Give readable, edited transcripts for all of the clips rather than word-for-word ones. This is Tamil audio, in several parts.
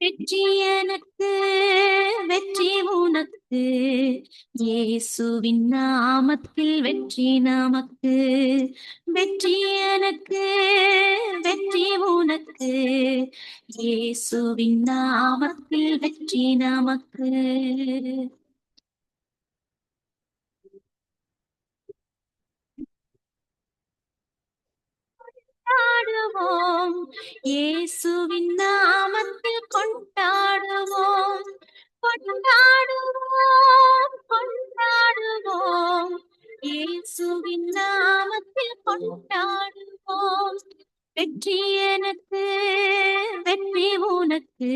வெற்றி எனக்கு, வெற்றி உனக்கு, இயேசுவின் நாமத்தில் வெற்றி நமக்கு. வெற்றி எனக்கு, வெற்றி உனக்கு, இயேசுவின் நாமத்தில் வெற்றி நமக்கு. கொண்டாடுவோம், இயேசுவின் நாமத்தில் கொண்டாடுவோம். கொண்டாடுவோம், கொண்டாடுவோம், இயேசுவின் நாமத்தில் கொண்டாடுவோம். வெற்றி எனக்கு, வெற்றி உனக்கு,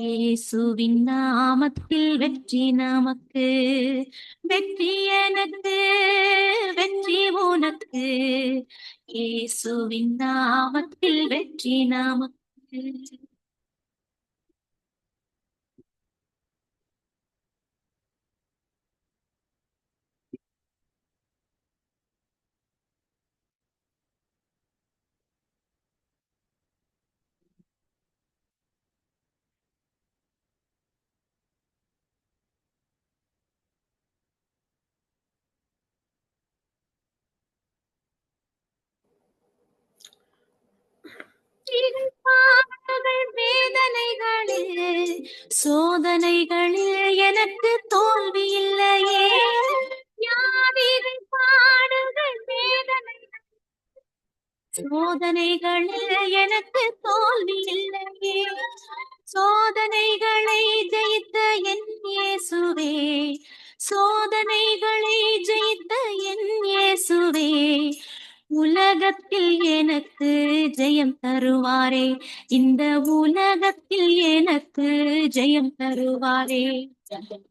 இயேசுவின் நாமத்தில் வெற்றி நமக்கு. வெற்றி எனக்கு, வெற்றி உனக்கு, இயேசுவின் நாமத்தில் வெற்றி நமக்கு. வேதனைகளில், சோதனைகளில் எனக்கு தோல்வி இல்லையே. யாவிரின் பாடுகள் வேதனை, சோதனைகளில் எனக்கு தோல்வி இல்லையே. சோதனைகளை ஜெயித்த என் இயேசுவே, சோதனைகளை ஜெயித்த என் இயேசுவே, உலகத்தில் எனக்கு ஜெயம் தருவாரே, இந்த உலகத்தில் எனக்கு ஜெயம் தருவாரே.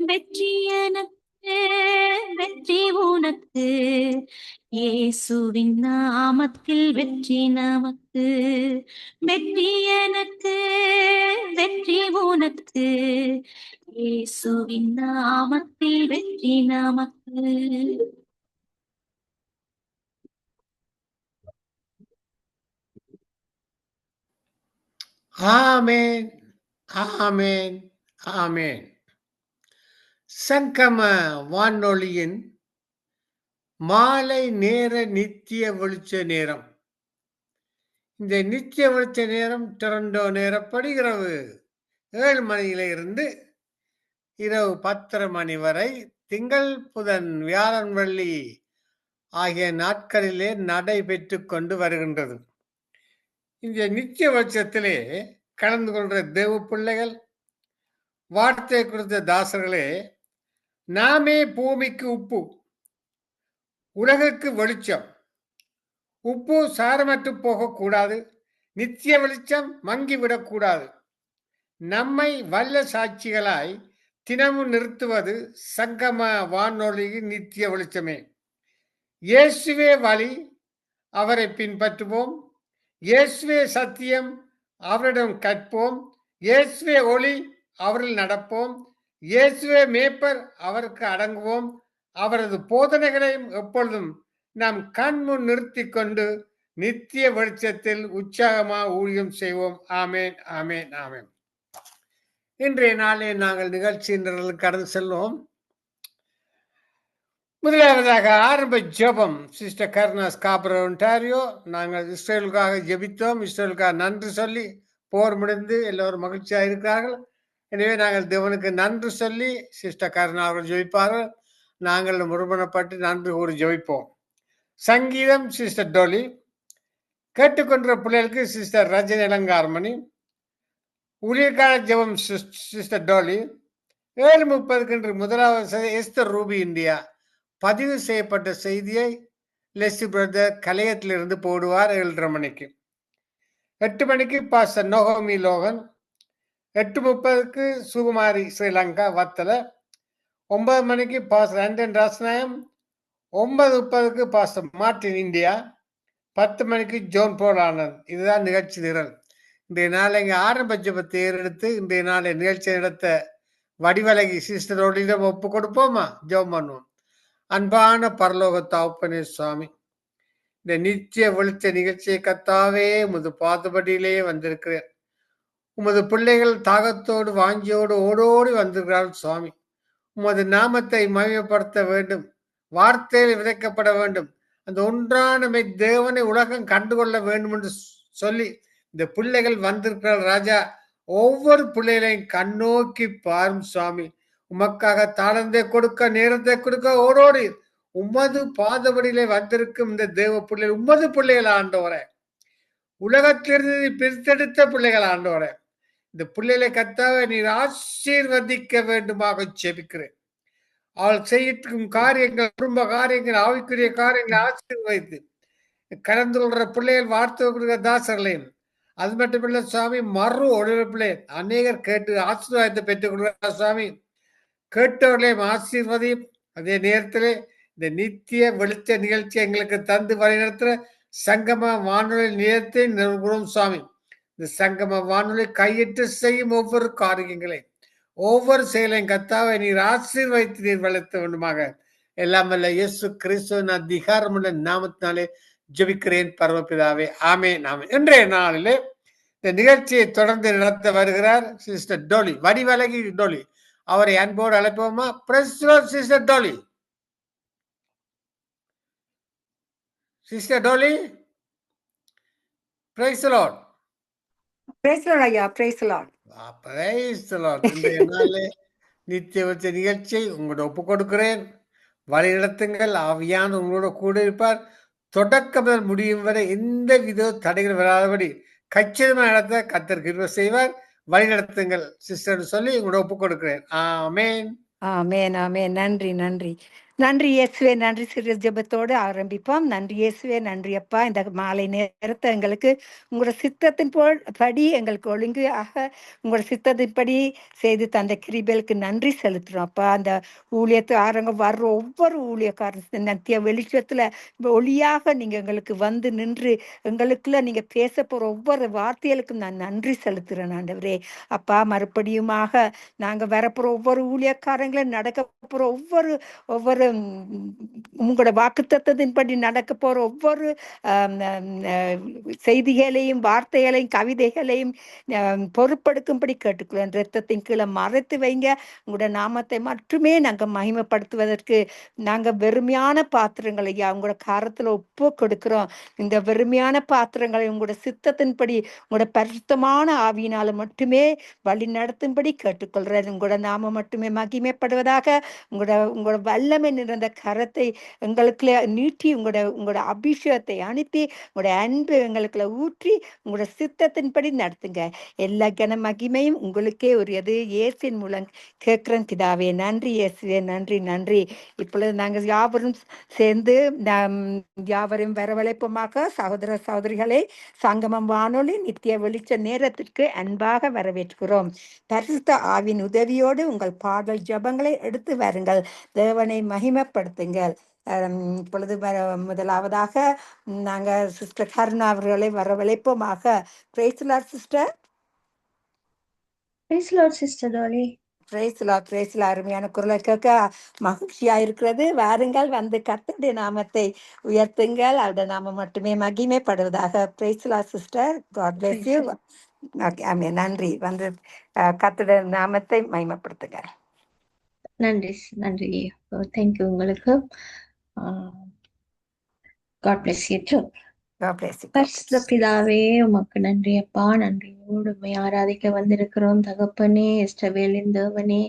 வெற்றி எனக்கு, வெற்றி உனக்கு, இயேசுவின் நாமத்தில் வெற்றி நமக்கு. வெற்றி எனக்கு, வெற்றி உனக்கு, இயேசுவின் நாமத்தில் வெற்றி நமக்கு. ஆமென், ஆமென், ஆமென். சங்கம வானொலியின் மாலை நேர நித்திய வெளிச்ச நேரம். இந்த நித்திய வெளிச்ச நேரம் டொரண்டோ நேரப்படி இரவு 7 மணியில இருந்து இரவு 10:30 மணி வரை, திங்கள் புதன் வியாழன் வெள்ளி ஆகிய நாட்களிலே நடைபெற்று கொண்டு வருகின்றது. இந்த நித்திய வெளிச்சத்திலே கலந்து கொள்கிற தேவ பிள்ளைகள், வார்த்தை கொடுத்த தாசர்களே, நாமே பூமிக்கு உப்பு, உலகுக்கு வெளிச்சம். உப்பு சாரமற்று போகக்கூடாது, நித்திய வெளிச்சம் மங்கிவிடக்கூடாது. நம்மை வல்ல சாட்சிகளாய் தினமும் நிறுத்துவது சங்கம வானொலியின் நித்திய வெளிச்சமே. இயேசுவே வழி, அவரை பின்பற்றுவோம். இயேசுவே சத்தியம், அவரிடம் கற்போம். இயேசுவே ஒளி, அவரில் நடப்போம். இயேசுவே மேய்ப்பர், அவருக்கு அடங்குவோம். அவரது போதனைகளையும் எப்பொழுதும் நாம் கண்முன் நிறுத்தி கொண்டு நித்திய வெளிச்சத்தில் உற்சாகமாக ஊழியம் செய்வோம். ஆமேன், ஆமேன், ஆமேன். இன்றைய நாளில் நாங்கள் நிகழ்ச்சியினர்களுக்கு கடந்து செல்வோம். முதலாவதாக ஆரம்ப ஜெபம். Sister Karuna Scarborough, Ontario. நாங்கள் இஸ்ரேலுக்காக ஜெபித்தோம். இஸ்ரேலுக்காக நன்றி சொல்லி போர் முடிந்து எல்லோரும் மகிழ்ச்சியாக இருக்கிறார்கள். எனவே நாங்கள் தேவனுக்கு நன்றி சொல்லி சிஸ்டர் கருணா அவர்கள் ஜெபிப்பார்கள். நாங்கள் முருகனப்பட்டு நன்றி கூறி ஜெபிப்போம். சங்கீதம் சிஸ்டர் டோலி. கேட்டுக்கொண்ட பிள்ளைகளுக்கு சிஸ்டர் ரஜினி அலங்காரமணி. ஊழியர்கால ஜெபம் சிஸ்டர் டோலி. 7:30 முதலாவது எஸ்தர் ரூபி இந்தியா பதிவு செய்யப்பட்ட செய்தியை லெஸ்ஸி பிரதர் கலையத்திலிருந்து போடுவார் 7:30 மணிக்கு. 8 மணிக்கு பாஸ்டர் நோகோமி லோகன். 8:30 சுகுமாரி ஸ்ரீலங்கா வத்தல. 9 மணிக்கு pastor Anton Rasanayam. 9:30 pastor Martin India. 10 மணிக்கு ஜோன் போல் ஆனந்த். இதுதான் நிகழ்ச்சி நிரல். இன்றைய நாள் இங்கே ஆரம்ப ஜெபத்தை ஏறெடுத்து இன்றைய நாளை நிகழ்ச்சி நடத்த வடிவலகி சிஸ்டரோடிடம் ஒப்பு கொடுப்போமா? ஜெபம் பண்ணுவோம். அன்பான பரலோக தகப்பனே சுவாமி, இந்த நித்திய வெளிச்ச நிகழ்ச்சியை கத்தாவே முது பாதுபடியிலே வந்திருக்கிறேன். உமது பிள்ளைகள் தாகத்தோடு வாஞ்சியோடு ஓடோடி வந்திருக்கிறார்கள் சுவாமி. உமது நாமத்தை மகிமைப்படுத்த வேண்டும். வார்த்தையில் விதைக்கப்பட வேண்டும். அந்த ஒன்றான தேவனை உலகம் கண்டுகொள்ள வேண்டும் என்று சொல்லி இந்த பிள்ளைகள் வந்திருக்கிறார் ராஜா. ஒவ்வொரு பிள்ளைகளையும் கண்ணோக்கி பாரும் சுவாமி. உமக்காக தாளந்தை கொடுக்க, நேரத்தை கொடுக்க ஓடோடி உமது பாதபடியிலே வந்திருக்கும் இந்த தேவ பிள்ளைகள் உமது பிள்ளைகள் ஆண்டவரே. உலகத்திலிருந்து பிரித்தெடுத்த பிள்ளைகள் ஆண்டவரே. இந்த பிள்ளைகளை கர்த்தாவே நீர் ஆசீர்வதிக்க வேண்டுமாக ஜெபிக்கிறேன். அவள் செய்யும் காரியங்கள், குடும்ப காரியங்கள், ஆவிக்குரிய காரியங்களை ஆசீர்வதித்து கலந்து கொள்ற பிள்ளைகள், வார்த்தை கொடுக்கிற தாசர்களையும், அது மட்டுமில்ல சுவாமி, மறு ஒளிப்பிள்ளை அநேகர் கேட்டு ஆசீர்வாதத்தை பெற்றுக் கொடுக்கிறார் சுவாமி. கேட்டவர்களையும் ஆசீர்வதியும். அதே நேரத்திலே இந்த நித்திய வெளிச்ச நிகழ்ச்சி எங்களுக்கு தந்து வழிநடத்துற சங்கம வானொலி நிலையத்தை நிறுவனம் சுவாமி. இந்த சங்கம வானொலி கையிட்டு செய்யும் ஒவ்வொரு காரியங்களை, ஒவ்வொரு செயலையும் கர்த்தாவை நீர் ஆசீர்வதித்து நீர் வளர்த்த வேண்டுமாக எல்லாம் வல்ல இயேசு கிறிஸ்துவின் அதிகாரமுள்ள நாமத்தினாலே ஜெபிக்கிறேன் பரமபிதாவே. ஆமென், ஆமென். இன்றைய நாளிலே இந்த நிகழ்ச்சியை தொடர்ந்து நடத்த வருகிறார் சிஸ்டர் டோலி, வடிவழகி டோலி. அவரை அன்போடு அழைப்போமா? Praise the Lord sister Dolly. Sister Dolly, praise the lord. Praise the lord ஐயா, praise the lord. Praise the lord. இன்றைய நாளிலே நித்திய வெளிச்ச நிகழ்ச்சியை உங்களோட ஒப்பு கொடுக்கிறேன். வழி நடத்துங்கள். ஆவியான உங்களோட கூட இருப்பார். தொடக்கம் முதல் முடியும் வரை எந்த வித தடைகள் வராதபடி கச்சிதமாக நடத்த கர்த்தர் கிருபை செய்வார். வழி நடத்துங்கள் சிஸ்டர் சொல்லி உங்களோட ஒப்பு கொடுக்கிறேன். ஆமென், ஆமென், ஆமென். நன்றி, நன்றி, நன்றி இயேசுவே. நன்றி. சிறு ஜெபத்தோடு ஆரம்பிப்போம். நன்றி இயேசுவே, நன்றி அப்பா. இந்த மாலை நேரத்தை எங்களுக்கு உங்களோட சித்தத்தின் படி எங்களுக்கு ஒழுங்காக உங்களோட சித்தத்தின்படி செய்து தந்த கிருபைகளுக்கு நன்றி செலுத்துறோம் அப்பா. அந்த ஊழியத்தை ஆரங்க வர்ற ஒவ்வொரு ஊழியக்காரர் நித்திய வெளிச்சத்துல ஒளியாக நீங்க எங்களுக்கு வந்து நின்று எங்களுக்குள்ள நீங்க பேச போற ஒவ்வொரு வார்த்தைகளுக்கும் நான் நன்றி செலுத்துறேன் ஆண்டவரே. அப்பா, மறுபடியுமாக நாங்க வரப்போற ஒவ்வொரு ஊழியக்காரங்களும் நடக்க போற ஒவ்வொரு உங்களோட வாக்குத்தத்தத்தின்படி நடக்க போற ஒவ்வொரு செய்திகளையும் வார்த்தைகளையும் கவிதைகளையும் பொறுப்படுக்கும்படி கேட்டுக்கிறோம். இரத்தத்தின் கீழே மறைத்து வைங்க. உங்களோட நாமத்தை மட்டுமே நாங்க மகிமைப்படுத்துவதற்கு நாங்க வெறுமையான பாத்திரங்களை உங்களோட காரத்துல ஒப்பு கொடுக்கிறோம். இந்த வெறுமையான பாத்திரங்களை உங்களோட சித்தத்தின்படி உங்களோட பரிசுத்தமான ஆவியினால மட்டுமே வழி நடத்தும்படி கேட்டுக்கொள்றேன். உங்களோட நாம மட்டுமே மகிமைப்படுவதாக. உங்களோட வல்லமை நிறைந்த கரத்தை எங்களுக்குள்ள நீட்டி உங்களோட அபிஷேகத்தை அனுப்பி உங்களோட அன்பு எங்களுக்குள்ள ஊற்றி உங்களோட சித்தத்தின்படி நடத்துங்க. எல்லா கன மகிமையும் உங்களுக்கே உரியது. இயேசுவின் மூலம் கேட்கிறேன் பிதாவே. நன்றி இயேசுவே, நன்றி, நன்றி. இப்பொழுது நாங்கள் யாவரும் சேர்ந்து யாவரையும் வரவழைப்போமாக. சகோதர சகோதரிகளை, சங்கமம் வானொலி நித்திய வெளிச்ச நேரத்திற்கு அன்பாக வரவேற்கிறோம். பரிசுத்த ஆவின் உதவியோடு உங்கள் பாடல் ஜபங்களை எடுத்து வருங்கள். தேவனை மகிமைப்படுத்துங்கள். இப்பொழுது முதலாவதாக நாங்க சிஸ்டர் கருணா அவர்களை வரவழைப்போமாக. Praise the Lord sister. Praise the Lord sister Dolly. Praise the lord, praise the lord. அருமையான குரலை கேட்க மகிழ்ச்சியா இருக்கிறது. வாருங்கள், வந்து கர்த்தருடைய நாமத்தை உயர்த்துங்கள். அவருடைய நாமம் மட்டுமே மகிமைப்படுவதாக. Praise the Lord sister. God bless you. நன்றி. வந்து கர்த்தருடைய நாமத்தை மகிமைப்படுத்துங்க. நன்றி, நன்றி. தேங்க்யூ உங்களுக்கு. God bless you too. பரிசுத்த பிதாவே, உமக்கு நன்றி அப்பா. நன்றியோடு உம்மை ஆராதிக்க வந்திருக்கிறோம் தகப்பனே. இஸ்ரவேலின் தேவனே,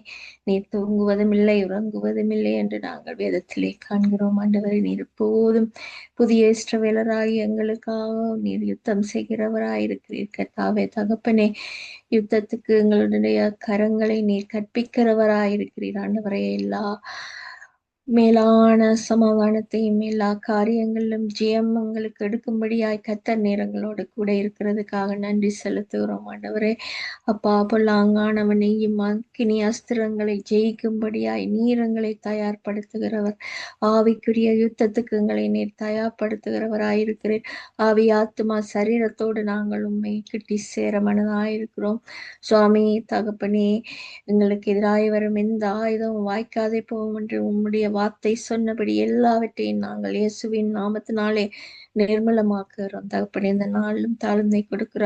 நீர் தூங்குவதும் இல்லை உறங்குவதும் இல்லை என்று நாங்கள் வேதத்திலே காண்கிறோம். ஆண்டவரே, நீர் எப்போதும் புதிய இஸ்ரவேலராய் எங்களுக்காக நீர் யுத்தம் செய்கிறவராயிருக்கிறீர் கர்த்தாவே. தகப்பனே, யுத்தத்துக்கு எங்களுடைய கரங்களை நீர் கற்பிக்கிறவராயிருக்கிறீர் ஆண்டவரே. எல்லா மேலான சமாதானத்தையும் எல்லா காரியங்களிலும் ஜெயம் எங்களுக்கு எடுக்கும்படியாய் கர்த்தர் நேரங்களோடு கூட இருக்கிறதுக்காக நன்றி செலுத்துகிறோம் ஆண்டவரே. அப்பா, பொல்லாங்கானவனையும் அக்கினி அஸ்திரங்களை ஜெயிக்கும்படியாய் நீரங்களை தயார்படுத்துகிறவர். ஆவிக்குரிய யுத்தத்துக்கு எங்களை நீர் தயார்படுத்துகிறவராயிருக்கிறேன். ஆவி ஆத்மா சரீரத்தோடு நாங்கள் உண்மை கிட்டி சேர மனதாயிருக்கிறோம் சுவாமி. தகப்பனே, எங்களுக்கு எதிராய் வரும் எந்த ஆயுதம் வாய்க்காதே போகும் என்று உம்முடைய வார்த்தை சொன்னபடி எல்லாவற்றையும் நாங்கள் இயேசுவின் நாமத்தினாலே நிர்மலமாக்குகிறோம் தகப்பனே. இந்த நாளும் தாழ்மை கொடுக்கிற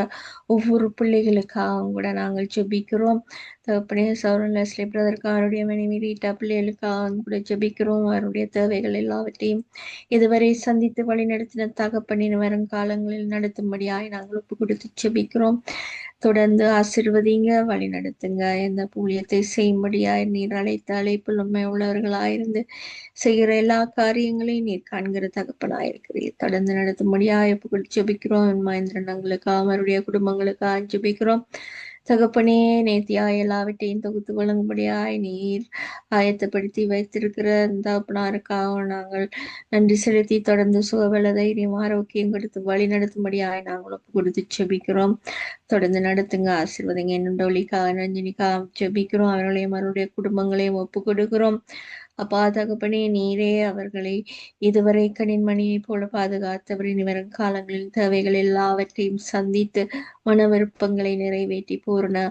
ஒவ்வொரு பிள்ளைகளுக்காகவும் கூட நாங்கள் ஜெபிக்கிறோம் தகப்பனே. சௌரன் லெஸ்லி பிரதற்காருடைய மனைவி ரீட்டா பிள்ளைகளுக்காக கூட ஜெபிக்கிறோம். அவருடைய தேவைகள் எல்லாவற்றையும் இதுவரை சந்தித்து வழிநடத்தின தகப்பனின் வரும் காலங்களில் நடத்தும்படியாய் நாங்கள் ஒப்பு கொடுத்து ஜெபிக்கிறோம். தொடர்ந்து ஆசீர்வதிங்க, வழி நடத்துங்க. இந்த ஊழியத்தை செய்யும்படியாய் நீர் அழைத்த அழைப்பில் உண்மை உள்ளவர்களாயிருந்து செய்கிற எல்லா காரியங்களையும் நீர் காண்கிற தகப்பனாயிருக்கிறீர். தொடர்ந்து நடத்தும்படியாய் ஒப்பு கொடுத்து ஜெபிக்கிறோம். மகேந்திரனங்களுக்காக அவருடைய குடும்பங்களுக்காக ஜெபிக்கிறோம் தகப்பனே. நேர்த்தியாய் எல்லாவற்றையும் தொகுத்து வழங்கும்படியாய் நீர் ஆயத்தப்படுத்தி வைத்திருக்கிற தகப்பனாருக்காக நாங்கள் நன்றி செலுத்தி தொடர்ந்து சுகபல தைரியம் ஆரோக்கியம் கொடுத்து வழி நடத்தும்படியாய் நாங்கள் ஒப்பு கொடுத்து ஜெபிக்கிறோம். தொடர்ந்து நடத்துங்க, ஆசீர்வதிங்க. நண்டோலிக்காக நஞ்சினிக்காக ஜெபிக்கிறோம். அவர்களையும் அவருடைய குடும்பங்களையும் ஒப்பு கொடுக்கிறோம். அப்பா தகப்பனே, நீரே அவர்களை இதுவரை கணின்மணியை போல பாதுகாத்தவரின் வரும் காலங்களில் தேவைகள் எல்லாவற்றையும் சந்தித்து மன விருப்பங்களை நிறைவேற்றி பூர்ண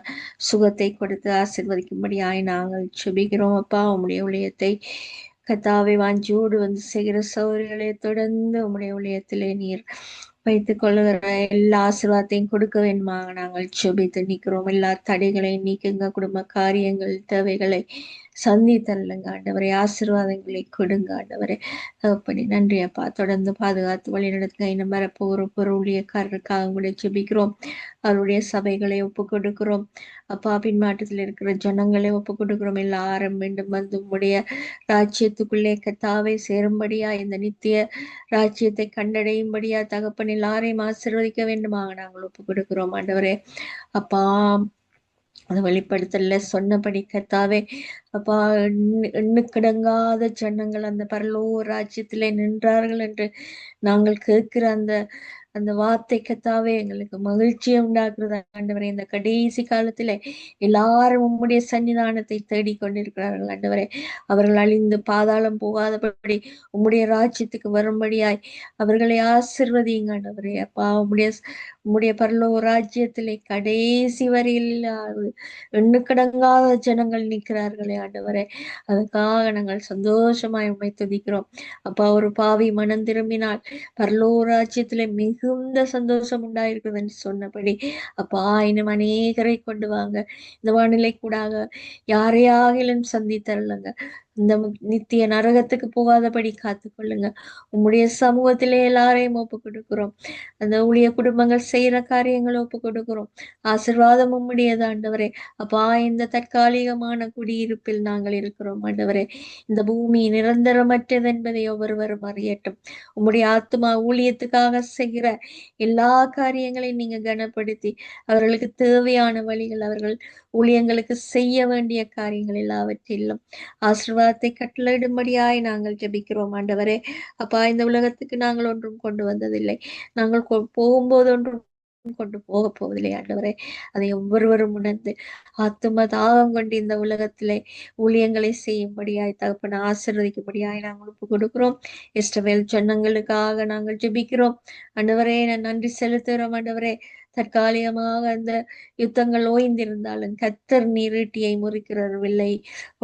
சுகத்தை கொடுத்து ஆசீர்வதிக்கும்படியாய் நாங்கள் ஜெபிக்கிறோம். அப்பா உம்முடைய ஊழியத்தை கத்தாவை வாஞ்சியோடு வந்து செய்கிற சௌகரியங்களை தொடர்ந்து உம்முடைய ஊழியத்திலே நீர் வைத்துக் கொள்ளுகிற எல்லா ஆசீர்வாதத்தையும் கொடுக்க வேண்டுமாக நாங்கள் ஜெபித்து நிற்கிறோம். எல்லா தடைகளையும் நீக்குங்க. குடும்ப காரியங்கள் தேவைகளை சந்தித்தல்லுங்க ஆண்டவரை. ஆசீர்வாதங்களை கொடுங்க ஆண்டவரை. தகப்பனே நன்றி அப்பா. தொடர்ந்து பாதுகாத்து வழி நடத்துங்க. இன்னும் வரப்போகிற ஊழியக்காரருக்காக கூட ஜெபிக்கிறோம். அவருடைய சபைகளை ஒப்பு கொடுக்கிறோம் அப்பா. பின்மாற்றத்தில் இருக்கிற ஜனங்களை ஒப்பு கொடுக்கிறோம். எல்லாரும் மீண்டும் வந்து உம்முடைய ராஜ்யத்துக்குள்ளே கத்தாவை சேரும்படியா, இந்த நித்திய ராஜ்யத்தை கண்டடையும்படியா தகப்பன் எல்லாரையும் ஆசீர்வதிக்க வேண்டுமாக நாங்கள் ஒப்பு கொடுக்கிறோம் ஆண்டவரே. அப்பா அதை வெளிப்படுத்தல சொன்னபடி கத்தாவே அப்பா, எண்ணுக்கிடங்காத ஜனங்கள் அந்த பரலோ ராஜ்யத்திலே நின்றார்கள் என்று நாங்கள் கேட்கிற அந்த அந்த வார்த்தை கத்தாவே எங்களுக்கு மகிழ்ச்சியை உண்டாக்குறது ஆண்டவரே. இந்த கடைசி காலத்திலே எல்லாரும் உம்முடைய சன்னிதானத்தை தேடிக்கொண்டிருக்கிறார்கள் ஆண்டவரே. அவர்கள் அழிந்து பாதாளம் போகாதபடி உம்முடைய ராஜ்யத்துக்கு வரும்படியாய் அவர்களை ஆசிர்வதிங்க ஆண்டவரே. அப்பா உம்முடைய பரலோ ராஜ்யத்திலே கடைசி வரையில் எண்ணுக்கடங்காத ஜனங்கள் நிற்கிறார்களே ஆண்டவரே. அதுக்காக நாங்கள் சந்தோஷமாய் உம்மை துதிக்கிறோம் அப்பா. ஒரு பாவி மனம் திரும்பினால் பரலோ ராஜ்யத்திலே மிகுந்த சந்தோஷம் உண்டாயிருக்குது என்று சொன்னபடி அப்பா, இன்னும் அநேகரை கொண்டு வாங்க. இந்த வானிலை கூடாக யாரையாகிலும் சந்தித்தருளுங்க. இந்த நித்திய நரகத்துக்கு போகாதபடி காத்துக்கொள்ளுங்க. உம்முடைய சமூகத்திலே எல்லாரையும் ஒப்பு கொடுக்கிறோம். அந்த ஊழிய குடும்பங்கள் செய்யற காரியங்களை ஒப்பு கொடுக்கிறோம். ஆசீர்வாதம் உம்முடையது ஆண்டவரே. அப்பா, இந்த தற்காலிகமான குடியிருப்பில் நாங்கள் இருக்கிறோம் ஆண்டவரே. இந்த பூமி நிரந்தரமற்றது என்பதை ஒவ்வொருவரும் அறியட்டும். உம்முடைய ஆத்மா ஊழியத்துக்காக செய்கிற எல்லா காரியங்களையும் நீங்க கனப்படுத்தி அவர்களுக்கு தேவையான வழிகள், அவர்கள் ஊழியங்களுக்கு செய்ய வேண்டிய காரியங்கள் எல்லாவற்றிலும் ஆசீர்வாதத்தை கட்டளையிடும்படியாய் நாங்கள் ஜெபிக்கிறோம் ஆண்டவரே. அப்பா, இந்த உலகத்துக்கு நாங்கள் ஒன்றும் கொண்டு வந்ததில்லை. நாங்கள் போகும்போது ஒன்றும் கொண்டு போக போவதில்லை ஆண்டவரே. அதை ஒவ்வொருவரும் உணர்ந்து ஆத்தும தாகம் கொண்டு இந்த உலகத்திலே ஊழியங்களை செய்யும்படியாய் தகப்பன ஆசீர்வதிக்கும்படியாய் நாங்கள் ஒப்பு கொடுக்கிறோம். இஸ்ரவேல் ஜனங்களுக்காக நாங்கள் ஜெபிக்கிறோம் ஆண்டவரே. நான் நன்றி செலுத்துகிறோம் ஆண்டவரே. தற்காலிகமாக அந்த யுத்தங்கள் ஓய்ந்திருந்தாலும் கர்த்தர் நீரீட்டியை முறிக்கிறவர், வில்லை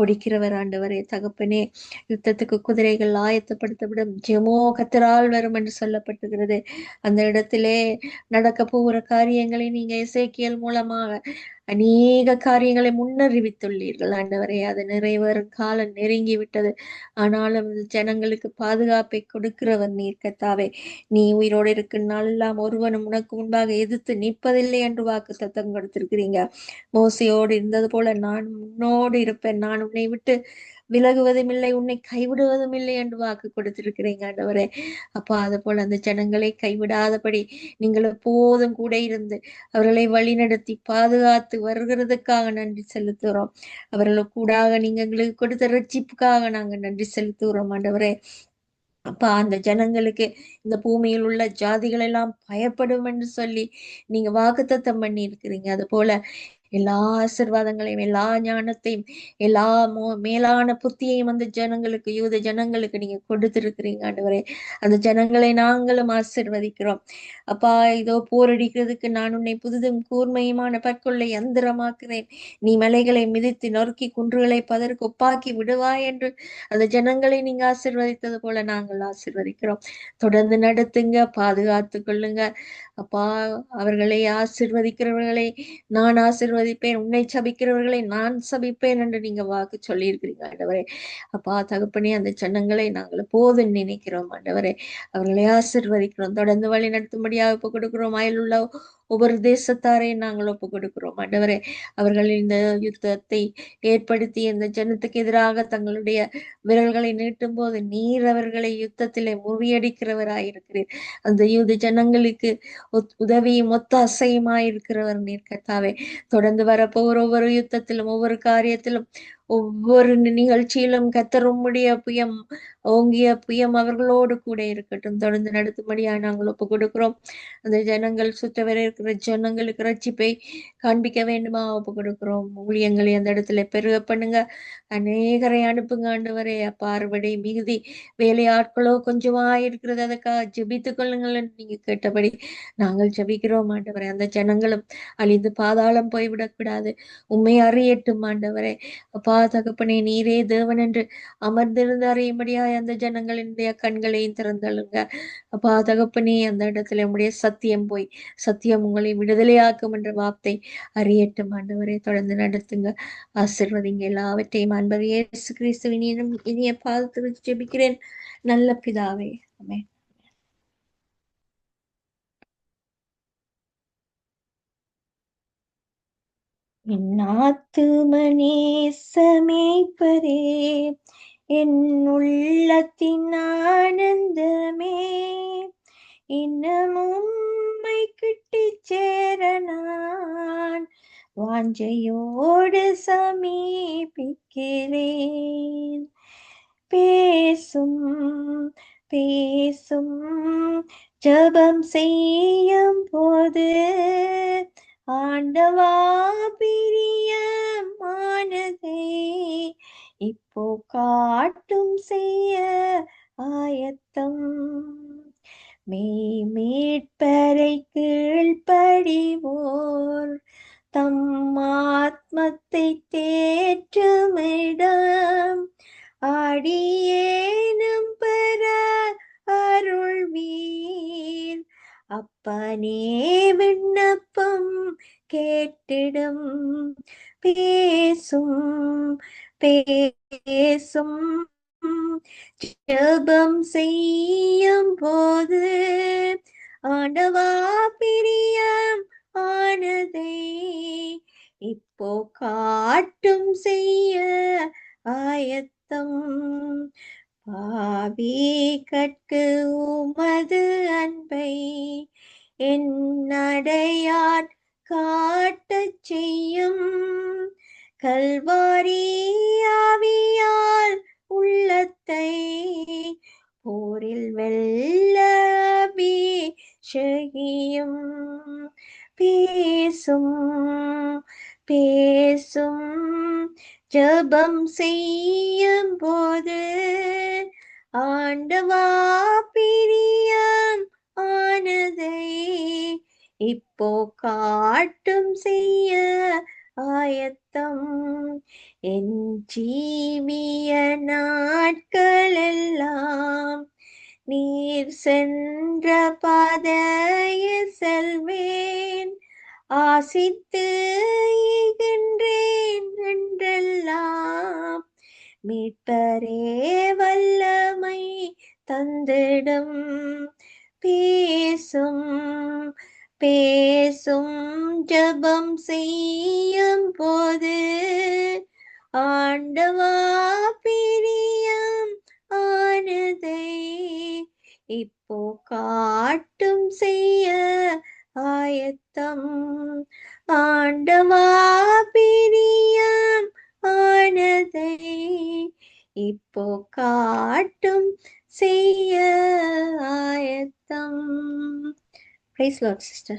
ஒடிக்கிறவர் ஆண்டவரே. தகப்பனே, யுத்தத்துக்கு குதிரைகள் ஆயத்தப்படுத்தப்படும் ஜெமோ கர்த்தரால் வரும் என்று சொல்லப்பட்டுகிறது. அந்த இடத்திலே நடக்க போகிற காரியங்களை நீங்க எசேக்கியேல் மூலமாக அநேக காரியங்களை முன்னறிவித்துள்ளீர்கள் ஆண்டவரே. அது நிறைவேறும் காலம் நெருங்கி விட்டது. ஆனாலும் ஜனங்களுக்கு பாதுகாப்பை கொடுக்கிறவர் நீர் கர்த்தாவே. நீ உயிரோடு இருக்கும் நாளெல்லாம் ஒருவனும் உனக்கு முன்பாக எதிர்த்து நிற்பதில்லை என்று வாக்கு தத்தம் கொடுத்திருக்கிறீங்க. மோசையோடு இருந்தது போல நான் உன்னோடு இருப்பேன், நான் உன்னை விட்டு விலகுவதும் இல்லை, உன்னை கைவிடுவதும் இல்லை என்று வாக்கு கொடுத்திருக்கிறீங்க ஆண்டவரே. அப்பா, அது போல அந்த ஜனங்களை கைவிடாதபடி நீங்கள் எப்போதும் கூட இருந்து அவர்களை வழிநடத்தி பாதுகாத்து வருகிறதுக்காக நன்றி செலுத்துகிறோம். அவர்களுக்கு கூடாக நீங்க எங்களுக்கு கொடுத்த ரட்சிப்புக்காக நாங்க நன்றி செலுத்துகிறோம் ஆண்டவரே. அப்பா, அந்த ஜனங்களுக்கு இந்த பூமியில் உள்ள ஜாதிகள் எல்லாம் பயப்படும் என்று சொல்லி நீங்க வாக்குத்தத்தம் பண்ணி இருக்கிறீங்க. அது போல எல்லா ஆசீர்வாதங்களையும், எல்லா ஞானத்தையும், எல்லா மேலான புத்தியையும் அந்த ஜனங்களுக்கு, யூத ஜனங்களுக்கு நீங்க கொடுத்திருக்கிறீங்க ஆண்டவரே. அந்த ஜனங்களை நாங்களும் ஆசீர்வதிக்கிறோம். அப்பா, இதோ போரடிக்கிறதுக்கு நான் உன்னை புதுதும் கூர்மையுமான பற்கொள்ளை யந்திரமாக்குறேன். நீ மலைகளை மிதித்து நொறுக்கி குன்றுகளை பதருக்கு ஒப்பாக்கி விடுவாய் என்று அந்த ஜனங்களை நீங்க ஆசீர்வதித்தது போல நாங்கள் ஆசீர்வதிக்கிறோம். தொடர்ந்து நடத்துங்க, பாதுகாத்து கொள்ளுங்க. அப்பா, அவர்களை ஆசீர்வதிக்கிறவர்களை நான் ஆசீர்வதிப்பேன், உன்னை சபிக்கிறவர்களை நான் சபிப்பேன் என்று நீங்க வாக்கு சொல்லியிருக்கிறீங்க ஆண்டவரே. அப்பா தகப்பனே, அந்த ஜனங்களை நாங்கள் போதும் நினைக்கிறோம் ஆண்டவரே. அவர்களை ஆசீர்வதிக்கிறோம். தொடர்ந்து வழி நடத்தும்படியாக ஒப்புக் கொடுக்கிறோம். அயலுள்ள ஒவ்வொரு தேசத்தாரையும் நாங்கள் ஒப்புக் கொடுக்கிறோம் ஆண்டவரே. அவர்கள் இந்த யுத்தத்தை ஏற்படுத்தி இந்த ஜனத்துக்கு எதிராக தங்களுடைய விரல்களை நீட்டும் போது நீர் அவர்களை யுத்தத்திலே முறியடிக்கிறவராயிருக்கிறீர். அந்த யூத ஜனங்களுக்கு உதவியும் ஒத்தாசையுமாயிருக்கிறவர் நீர் கர்த்தாவே. தொடர்ந்து வரப்போகிற ஒவ்வொரு யுத்தத்திலும், ஒவ்வொரு காரியத்திலும், ஒவ்வொரு நிகழ்ச்சியிலும் கர்த்தர் உம்முடைய புயம், ஓங்கிய புயம் அவர்களோடு கூட இருக்கட்டும். தொடர்ந்து நடத்தும்படியா நாங்கள் ஒப்புக் கொடுக்கிறோம். அந்த ஜனங்கள் சுற்றவர இருக்கிற ஜனங்களுக்கு ரட்சிப்பை காண்பிக்க வேண்டுமா ஒப்புக் கொடுக்கிறோம். ஊழியங்களை அந்த இடத்துல பெருக பண்ணுங்க. அநேகரை அனுப்புங்க ஆண்டவரே. அப்பா, அறுவடை மிகுதி, வேலையாட்களோ கொஞ்சமா இருக்கிறது, அதுக்காக ஜெபித்துக் கொள்ளுங்கள் என்று நீங்க கேட்டபடி நாங்கள் ஜெபிக்கிறோம் ஆண்டவரே. அந்த ஜனங்களும் அழிந்து பாதாளம் போய்விடக்கூடாது. உண்மை அறியட்டும் ஆண்டவரே. அப்பா தகப்பனே, நீரே தேவன் என்று அமர்ந்திருந்து அறியும்படியாய் அந்த ஜனங்களினுடைய கண்களையும் திறந்தள்ளுங்க. அப்பா தகப்பனே, அந்த இடத்துல உம்முடைய சத்தியம் போய் சத்தியம் உங்களை விடுதலையாக்கும் என்ற வார்த்தை அறியட்டும் ஆண்டவரே. தொடர்ந்து நடத்துங்க, ஆசீர்வதிங்க எல்லாவற்றையும். அன்பர் இயேசு கிறிஸ்துவின் இனிய பாதத்தில் ஜெபிக்கிறேன் நல்ல பிதாவே, ஆமென். என் ஆத்துமனே சமேப்பரே, என் உள்ளத்தின் ஆனந்தமே, இன்னமும் உம்மை கிட்டிச் சேர நான் வாஞ்சையோடு சமீபிக்கிறேன். பேசும் பேசும் ஜெபம் செய்யும் போது ஆண்டவா பிரியமானதை இப்போ காட்டும் செய்ய ஆயத்தம். மெய் மீட்பரை கீழ்ப்படிவோர் தம் ஆத்மத்தை தேற்றுமிடம் அடியேனும் பெற அருள்வீர். அப்பனே விண்ணப்பம் கேட்டிடும். பேசும் பேசும் ஜெபம் செய்யும் போது ஆண்டவா பிரியம் ஆனதை இப்போ காட்டும் செய்ய ஆயத்தம். பாவி கட்கு உமது அன்பை என் அடையாட் காட்டச் செய்யும். கல்வாரி ஆவியால் உள்ளத்தை போரில் வெல்ல அபிஷேகியும். பேசும் பேசும் ஜெபம் செய்யும் போது ஆண்டவா பிரியம் ஆனதை இப்போ காட்டும் செய்ய ஆயத்தம். என் ஜீவிய நாட்களெல்லாம் நீர் சென்ற பாதையில் செல்வேன். ஆசித்து ஈகின்றேன் என்றெல்லாம் மீட்பரே வல்லமை தந்திடும். பேசும் பேசும் ஜெபம் செய்யும் போது ஆண்டவா பிரியம் ஆனதை இப்போ காட்டும் செய்ய ஆயத்தம். ஆண்டவா பிரியம் ஆனதை இப்போ காட்டும் செய்ய ஆயத்தம். Praise Lord, sister.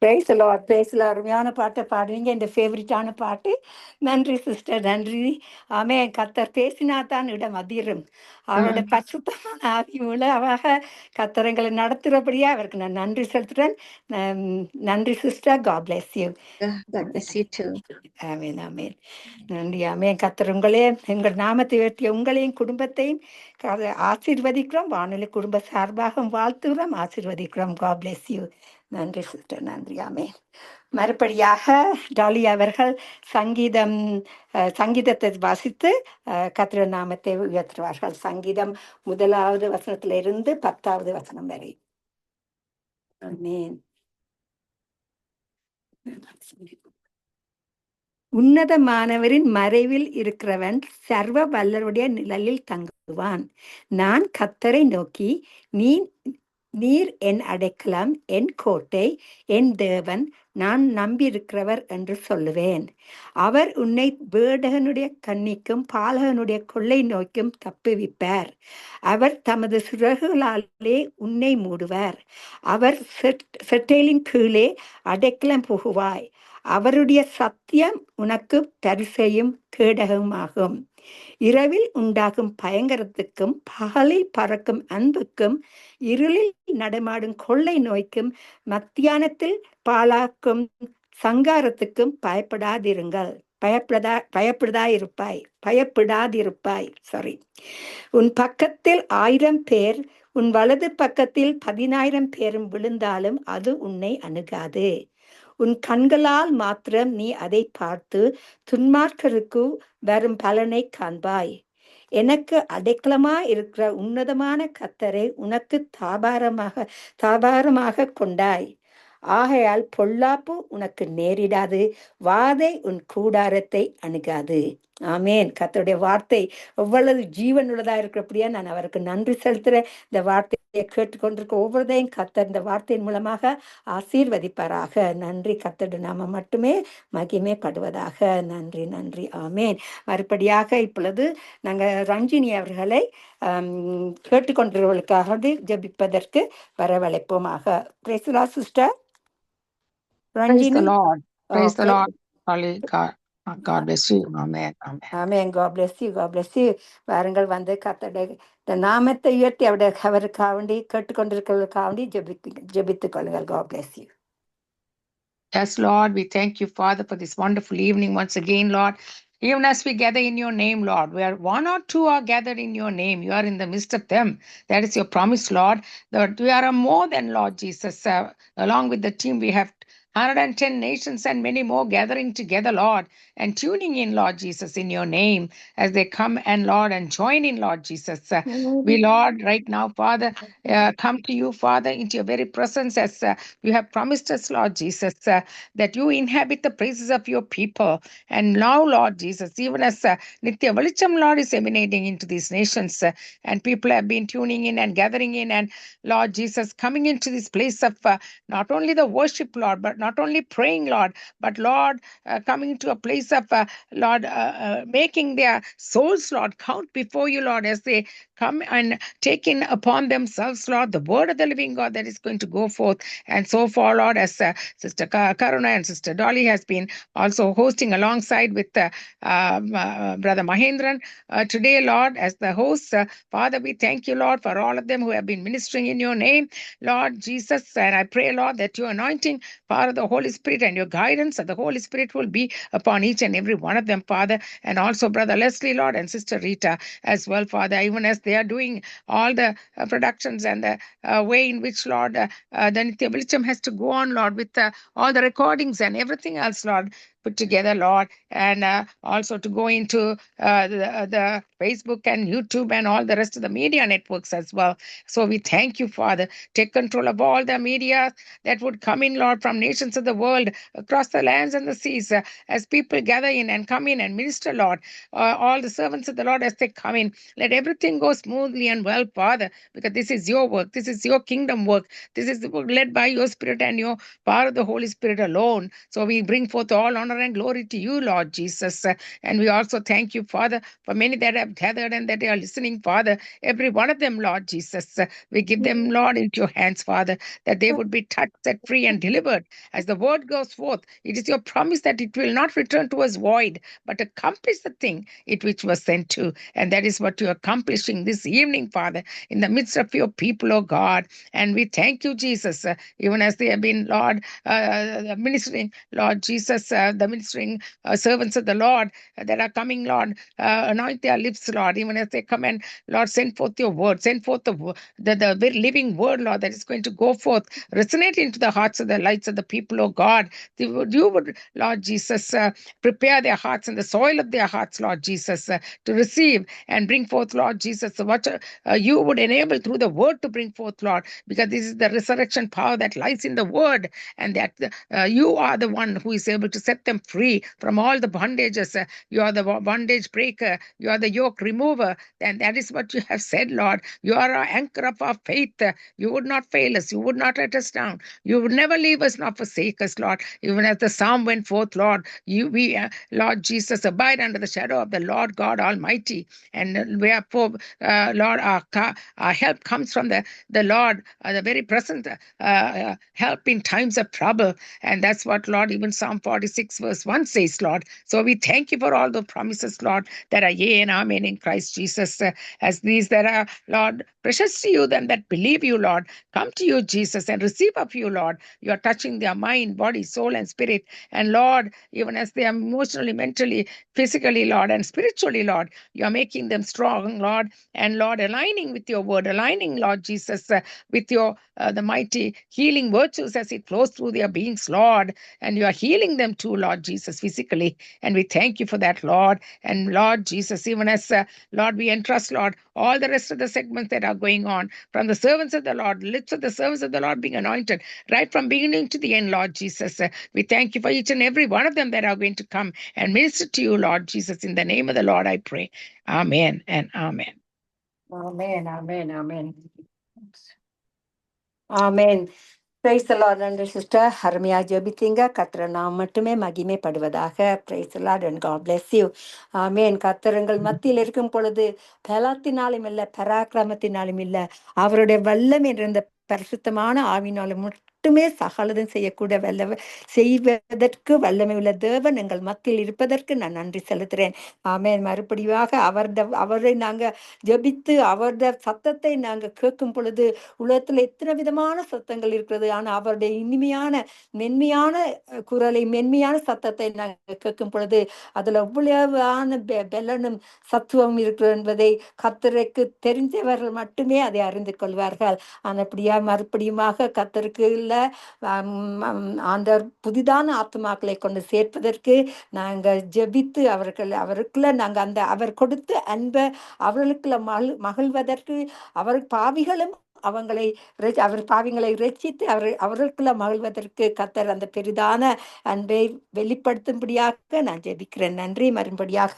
Praise Lord, praise Lord. அருமையான பாட்டை பாடுவீங்க. இந்த ஃபேவரட்டான பாட்டு. நன்றி சிஸ்டர், நன்றி. ஆமே, கத்தர் பேசினா தான் இடம் அதிரும். அவருடைய பரிசுத்தமான ஆவி மூலமாக கத்தரங்களை நடத்துகிறபடியா அவருக்கு நான் நன்றி செலுத்துறேன். நன்றி sister. God bless you. God bless you too. ஆமேன், ஆமேன். நன்றி. ஆமேன். கத்தர் எங்கள் நாமத்தை உயர்த்திய உங்களையும் குடும்பத்தையும் ஆசீர்வதிக்கிறோம். வானொலி குடும்ப சார்பாக வாழ்த்துகிறோம், ஆசீர்வதிக்கிறோம். God bless you. நன்றி சிஸ்டர், நன்றி. ஆமேன். மறுபடியாக டாலி அவர்கள் சங்கீதத்தை வாசித்து கர்த்தருடைய நாமத்தை உயர்த்துவார்கள். சங்கீதம் 1வது வசனத்திலிருந்து 10வது வசனம் வரை. ஆமென். உன்னதமானவரின் மறைவில் இருக்கிறவன் சர்வ வல்லருடைய நிழலில் தங்குவான். நான் கர்த்தரை நோக்கி, நீர் என் அடைக்கலம், என் கோட்டை, என் தேவன், நான் நம்பியிருக்கிறவர் என்று சொல்லுவேன். அவர் உன்னை வேடகனுடைய கண்ணிக்கும் பாலகனுடைய கொள்ளை நோய்க்கும் தப்புவிப்பார். அவர் தமது சிறகுகளாலே உன்னை மூடுவார். அவர் செட்டையின் கீழே அடைக்கலம் புகுவாய். அவருடைய சத்தியம் உனக்கு பரிசையும் கேடகமாகும். இரவில் உண்டாகும் பயங்கரத்துக்கும் பகலில் பறக்கும் அன்புக்கும் இருளில் நடமாடும் கொள்ளை நோய்க்கும் மத்தியானத்தில் பாழாக்கும் சங்காரத்துக்கும் பயப்படாதிருப்பாய். உன் பக்கத்தில் 1000 பேர், உன் வலது பக்கத்தில் 10,000 பேரும் விழுந்தாலும் அது உன்னை அணுகாது. உன் கண்களால் மாத்திரம் நீ அதை பார்த்து துன்மார்க்கருக்கு வரும் பலனை காண்பாய். எனக்கு அடைக்கலமா இருக்கிற உன்னதமான கர்த்தரை உனக்கு தாபாரமாக கொண்டாய். ஆகையால் பொல்லாப்பு உனக்கு நேரிடாது, வாதை உன் கூடாரத்தை அணுகாது. ஆமேன். கர்த்தருடைய வார்த்தை எவ்வளவு ஜீவனுள்ளதா இருக்கிறபடியா நான் அவருக்கு நன்றி செலுத்துறேன். இந்த வார்த்தையை கேட்டுக்கொண்டிருக்க ஒவ்வொருதையும் கர்த்தர் இந்த வார்த்தையின் மூலமாக ஆசீர்வதிப்பாராக. நன்றி. கர்த்தருடைய நாம மட்டுமே மகிமைப்படுவதாக. நன்றி, நன்றி. ஆமேன். மறுபடியாக இப்பொழுது நாங்கள் ரஞ்சினி அவர்களை கேட்டுக்கொண்டிருவர்களுக்காக ஜெபிப்பதற்கு வரவழைப்போமாக. Praise the Lord, sister. Praise the Lord. Praise the Okay. Lord. Holly, God bless you. Amen. Amen. Amen. God bless you. God bless you. வாருங்கள் வந்து கர்த்தருடைய நாமத்தை உயர்த்தி அவருக்காக வேண்டி கேட்டுக்கொண்டிருக்கிறவர்களுக்காக வேண்டி ஜெபித்துக் கொள்ளுங்கள். God bless you. Yes, Lord, we thank you, Father, for this wonderful evening once again, Lord. Even as we gather in your name, Lord, where 1 or 2 are gathered in your name, you are in the midst of them. That is your promise, Lord, that we are more than, Lord Jesus. Along with the team, we have 110 nations and many more gathering together, Lord, and tuning in, Lord Jesus, in your name as they come and, Lord, and join in, Lord Jesus. We, Lord, right now, Father, come to you, Father, into your very presence as you have promised us, Lord Jesus, that you inhabit the praises of your people. And now, Lord Jesus, even as Nitya Velicham, Lord, is emanating into these nations, and people have been tuning in and gathering in, and Lord Jesus, coming into this place of not only the worship, Lord, but not only praying, Lord, but Lord, coming to a place of Lord, making their souls, Lord, count before you, Lord, as they come and take in upon themselves, Lord, the word of the living God that is going to go forth. And so far, Lord, as Sister Karuna and Sister Dolly has been also hosting alongside with Brother Mahendran today, Lord, as the host. Father, we thank you, Lord, for all of them who have been ministering in your name, Lord Jesus. And I pray, Lord, that your anointing, Father, the Holy Spirit, and your guidance of the Holy Spirit will be upon each and every one of them, Father. And also Brother Leslie, Lord, and Sister Rita as well, Father, even as they are doing all the productions and the way in which, Lord, the Nitya Velicham has to go on, Lord, with all the recordings and everything else, Lord, put together, Lord, and also to go into the Facebook and YouTube and all the rest of the media networks as well. So we thank you, Father. Take control of all the media that would come in, Lord, from nations of the world, across the lands and the seas, as people gather in and come in and minister, Lord, all the servants of the Lord as they come in. Let everything go smoothly and well, Father, because this is your work. This is your kingdom work. This is the work led by your Spirit and your power of the Holy Spirit alone. So we bring forth all honor honor, and glory to you, Lord Jesus. And we also thank you, Father, for many that have gathered and that they are listening, Father. Every one of them, Lord Jesus, we give them, Lord, into your hands, Father, that they would be touched, set free, and delivered. As the word goes forth, it is your promise that it will not return to us void, but accomplish the thing it which was sent to. And that is what you're accomplishing this evening, Father, in the midst of your people, oh God. And we thank you, Jesus, even as they have been, Lord, ministering, Lord Jesus, the ministering servants of the Lord that are coming, Lord, anoint their lips, Lord, even as they come and, Lord, send forth your word, send forth the very living word, Lord, that is going to go forth, resonate into the hearts of the lights of the people, oh God. You would, Lord Jesus, prepare their hearts and the soil of their hearts, Lord Jesus, to receive and bring forth, Lord Jesus, what you would enable through the word to bring forth, Lord, because this is the resurrection power that lies in the word, and that you are the one who is able to set them free from all the bondages. You are the bondage breaker. You are the yoke remover. And that is what you have said, Lord. You are our anchor of our faith. You would not fail us. You would not let us down. You would never leave us nor forsake us, Lord. Even as the psalm went forth, Lord, we, Lord Jesus, abide under the shadow of the Lord God Almighty. And wherefore, Lord, our help comes from the Lord, the very present help in times of trouble. And that's what, Lord, even Psalm 46 verse 1 says, Lord. So we thank you for all the promises, Lord, that are yea and amen in Christ Jesus. As these that are, Lord, precious to you, them that believe you, Lord, come to you, Jesus, and receive of you, Lord. You are touching their mind, body, soul, and spirit. And Lord, even as they are emotionally, mentally, physically, Lord, and spiritually, Lord, you are making them strong, Lord, and Lord, aligning with your word, aligning, Lord Jesus, with your the mighty healing virtues as it flows through their beings, Lord. And you are healing them too, Lord Jesus, physically. And we thank you for that, Lord. And Lord Jesus, even as, Lord, we entrust, Lord, all the rest of the segments that are going on, from the servants of the Lord, lips of the servants of the Lord being anointed, right from beginning to the end, Lord Jesus. We thank you for each and every one of them that are going to come and minister to you, Lord Jesus. In the name of the Lord, I pray. Amen and amen. Amen, amen, amen. Amen. Praise the Lord, and sister. அருமையா ஜெபித்தீங்க. கர்த்தர் நாம் மட்டுமே மகிமைப்படுவதாக. Praise the Lord and God bless you. ஆமென். கர்த்தருங்கள் மத்தியில் இருக்கும் பொழுது பலத்தினாலும் இல்ல, பராக்கிரமத்தினாலும் இல்ல, அவருடைய வல்லமை என்ற பரிசுத்தமான ஆவினாலும் மட்டுமே சகலதும் செய்வதற்கு வல்லமை உள்ள தேவன் எங்கள் மத்தியில் இருப்பதற்கு நான் நன்றி செலுத்துறேன். ஆமென். மறுபடியாக அவரை நாங்க ஜெபித்து அவருடைய சத்தத்தை நாங்க கேட்கும் பொழுது உலகத்துல எத்தனை விதமான சத்தங்கள் இருக்கிறது. ஆனா அவருடைய இனிமையான மென்மையான குரலை, மென்மையான சத்தத்தை நாங்கள் கேட்கும் பொழுது அதுல எவ்வளவான பெலனும் சத்துவம் இருக்கிறது என்பதை கர்த்தருக்கு தெரிஞ்சவர்கள் மட்டுமே அதை அறிந்து கொள்வார்கள். அப்படியா மறுபடியுமாக கர்த்தருக்கு இல்ல அந்த புதிதான ஆத்மாக்களை கொண்டு சேர்ப்பதற்கு நாங்கள் ஜெபித்து அவருக்குள்ள நாங்கள் அந்த அவர் கொடுத்த அன்பை அவர்களுக்குள்ள மகிழ்வதற்கு அவர் பாவிகளும் அவர் பாவிகளை ரட்சித்து அவர்களுக்குள்ள மகிழ்வதற்கு கர்த்தர் அந்த பெரிதான அன்பை வெளிப்படுத்தும்படியாக நான் ஜெபிக்கிறேன். நன்றி. மறுபடியாக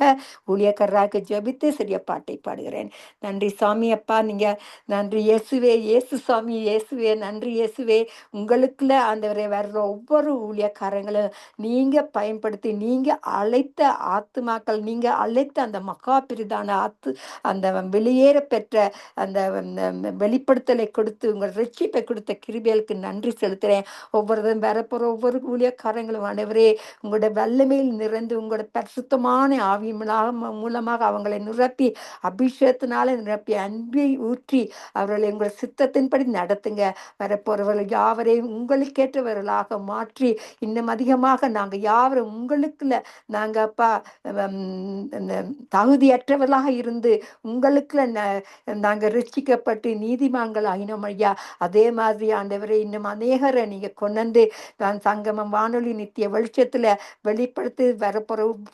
ஊழியக்காரராக ஜெபித்து சிறிய பாட்டை பாடுகிறேன். நன்றி சாமி அப்பா, நீங்க நன்றி இயேசுவே, இயேசு சாமி, இயேசுவே, நன்றி இயேசுவே. உங்களுக்குள்ள ஆண்டவரே வர்ற ஒவ்வொரு ஊழியக்காரங்களும் நீங்க பயன்படுத்தி நீங்க அழைத்த ஆத்துமாக்கள், நீங்க அழைத்த அந்த மகா பெரிதான அந்த வெளியேற பெற்ற அந்த வெளிப்படுத்தலை கொடுத்து உங்கள் ரட்சிப்பை கொடுத்த கிருபைகளுக்கு நன்றி செலுத்துறேன். ஒவ்வொருவரும் வரப்போற ஒவ்வொரு ஊழியக்காரங்களும் ஆண்டவரே உங்களுடைய வல்லமையில் நிறைந்து உங்களோட பரிசுத்தமான ஆவி மூலமாக அவங்களை நிரப்பி அபிஷேகத்தினால நிரப்பி அன்பை ஊற்றி அவர்களை உங்கள் சித்தத்தின்படி நடத்துங்க. வரப்போறவர்கள் யாவரையும் உங்களுக்கேற்றவர்களாக மாற்றி இன்னும் அதிகமாக நாங்கள் யாவரும் உங்களுக்குள்ள நாங்க அப்பா தகுதியற்றவர்களாக இருந்து உங்களுக்குள்ள நாங்க ரட்சிக்கப்பட்டு நீதிமான்கள் ஆயினோம் ஐயா. அதே மாதிரி ஆண்டவரை இன்னும் அநேகரை நீங்க கொண்டு நான் சங்கமம் வானொலி நித்திய வெளிச்சத்துல வெளிப்படுத்தி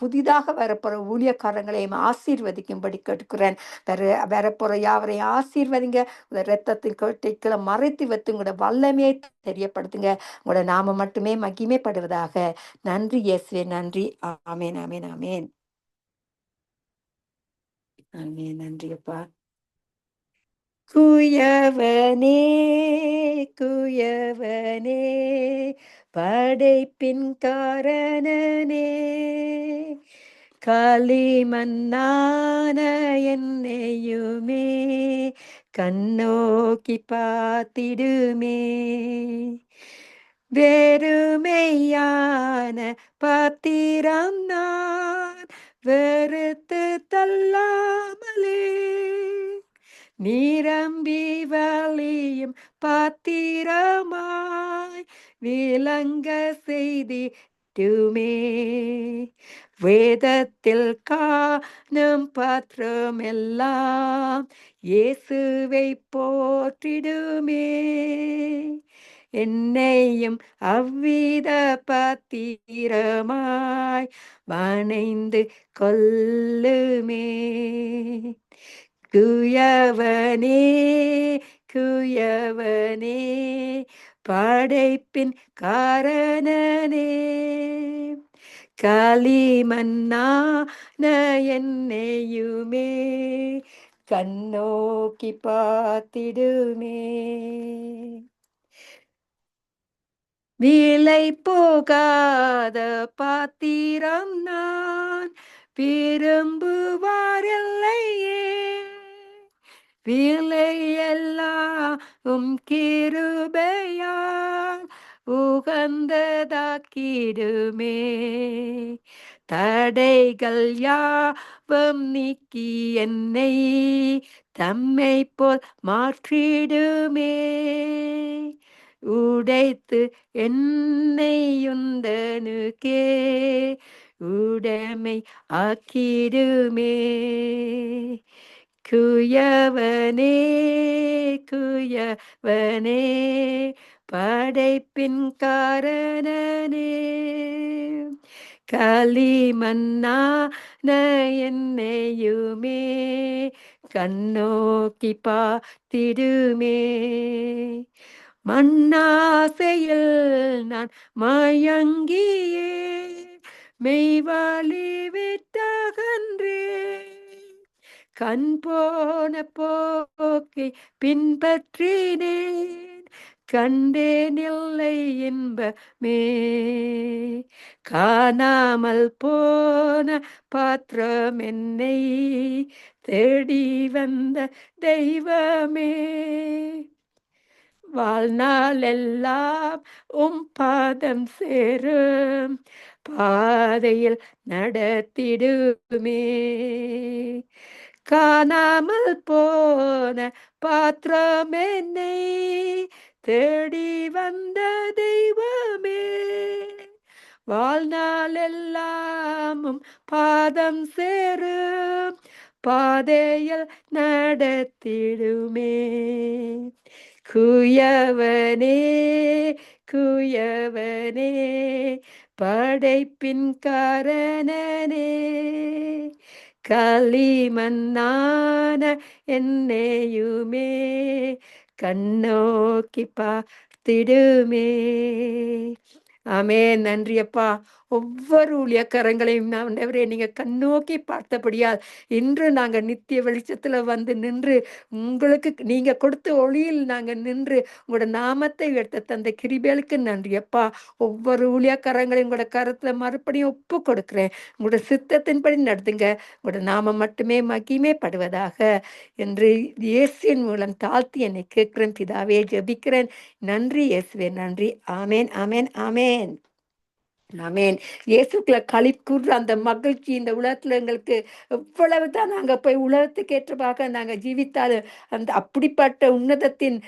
புதிதாக வரப்போற ஊழியக்காரங்களையும் ஆசீர்வதிக்கும்படி கேட்டுக்கிறேன். வரப்போற யாவரையும் ஆசீர்வதிங்க. ரத்தத்தின் கோட்டைக்குள்ள மறைத்து வைத்து உங்களோட வல்லமையை தெரியப்படுத்துங்க. உங்களோட நாம மட்டுமே மகிமைப்படுவதாக. நன்றி இயேசுவே, நன்றி. ஆமேன், ஆமேன், ஆமேன். ஆமேன். நன்றி அப்பா. குயவனே, குயவனே, படைப்பின் காரணனே, களிமண்ணான என்னையுமே கண்ணோக்கி பார்த்திடுமே. வெறுமையான பாத்திரம் நான் வெறுத்து தள்ளாமலே, நிரம்பி வழியும் பாத்திரமாய் விளங்க செய்திடுமே. வேதத்தில் காணும் பாத்திரமெல்லாம் இயேசுவை போற்றிடுமே. என்னையும் அவ்வித பாத்திரமாய் வணைந்து கொள்ளுமே. குயவனே குயவனே படைப்பின் காரணனே, களிமண்ணான என்னையுமே கண்ணோக்கி பார்த்திடுமே. விலை போகாத பாத்திரம் நான் விரும்புவாரில்லையே, விலையெல்லாம் கிருபையால் உகந்ததாக்கிடுமே. தடைகள் யாவும் நீக்கி என்னை தம்மை போல் மாற்றிடுமே. உடைத்து என்னை உந்தனுக்கே உடைமை ஆக்கிடுமே. குயவனே குயவனே படைப்பின் காரணனே, களிமண்ணான என்னையுமே கண்ணோக்கி பார்த்திடுமே. மண்ணாசையில் நான் மயங்கியே மெய்வாழி விட்டகன்றே, கண் போன போக்கை பின்பற்றினேன் கண்டேனில்லை இன்பமே. காணாமல் போன பாத்திரம் என்னை தேடி வந்த தெய்வமே, வாழ்நாள் எல்லாம் பாதம் சேரும் பாதையில் நடத்திடுமே. காணாமல் போன பாத்திரம் என்னை தேடி வந்த தெய்வமே, வாழ்நாள் எல்லாம் பாதம் சேரும் பாதையில் நடத்திடுமே. குயவனே குயவனே படைப்பின் காரணனே, களிமண்ணான என்னையுமே கண்ணோக்கி பார்த்திடுமே. ஆமென். நன்றி அப்பா. ஒவ்வொரு ஊழியக்காரங்களையும் ஆண்டவரே நீங்க கண்ணோக்கி பார்த்தபடியால் இன்று நாங்கள் நித்திய வெளிச்சத்துல வந்து நின்று உங்களுக்கு நீங்க கொடுத்த ஒளியில் நாங்க நின்று உங்களோட நாமத்தை உயர்த்த தந்த கிருபைகளுக்கு நன்றி அப்பா. ஒவ்வொரு ஊழியக்காரங்களையும் உங்களோட கருத்துல மறுபடியும் ஒப்பு கொடுக்கிறேன். உங்களோட சித்தத்தின்படி நடத்துங்க. உங்களோட நாமம் மட்டுமே மகிமைப்படுவதாக என்று இயேசுவின் மூலம் தாழ்த்தி என்னை கேட்கிறேன் பிதாவே, ஜெபிக்கிறேன். நன்றி இயேசுவே, நன்றி. ஆமேன் ஆமேன் ஆமேன் ஆமேன். இயேசுக்குள்ள களி கூறுற அந்த மகிழ்ச்சி இந்த உலகத்துல எங்களுக்கு எவ்வளவுதான் நாங்க போய் உலகத்துக்கு ஏற்றமாக நாங்க ஜீவித்தாலும் அந்த அப்படிப்பட்ட உன்னதத்தின்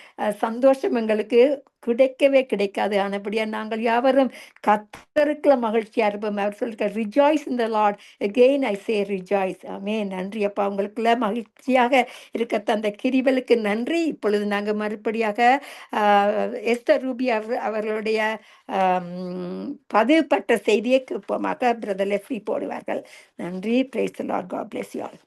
சந்தோஷம் எங்களுக்கு கிடைக்கவே கிடைக்காது. ஆனபடியா நாங்கள் யாவரும் கர்த்தருக்குள்ள மகிழ்ச்சியா இருப்போம். அவர் சொல்லிருக்க rejoice in the lord, again I say rejoice. Amen. நன்றி அப்பா. உங்களுக்குள்ள மகிழ்ச்சியாக இருக்க தந்த கிருபைகளுக்கு நன்றி. இப்பொழுது நாங்கள் மறுபடியாக எஸ்தர் ரூபி அவர்களுடைய பதிவுப்பட்ட செய்தியை கேட்போமாக. பிரதர் லெஃப்ரி போடுவார்கள். நன்றி. Praise the Lord. God bless you all.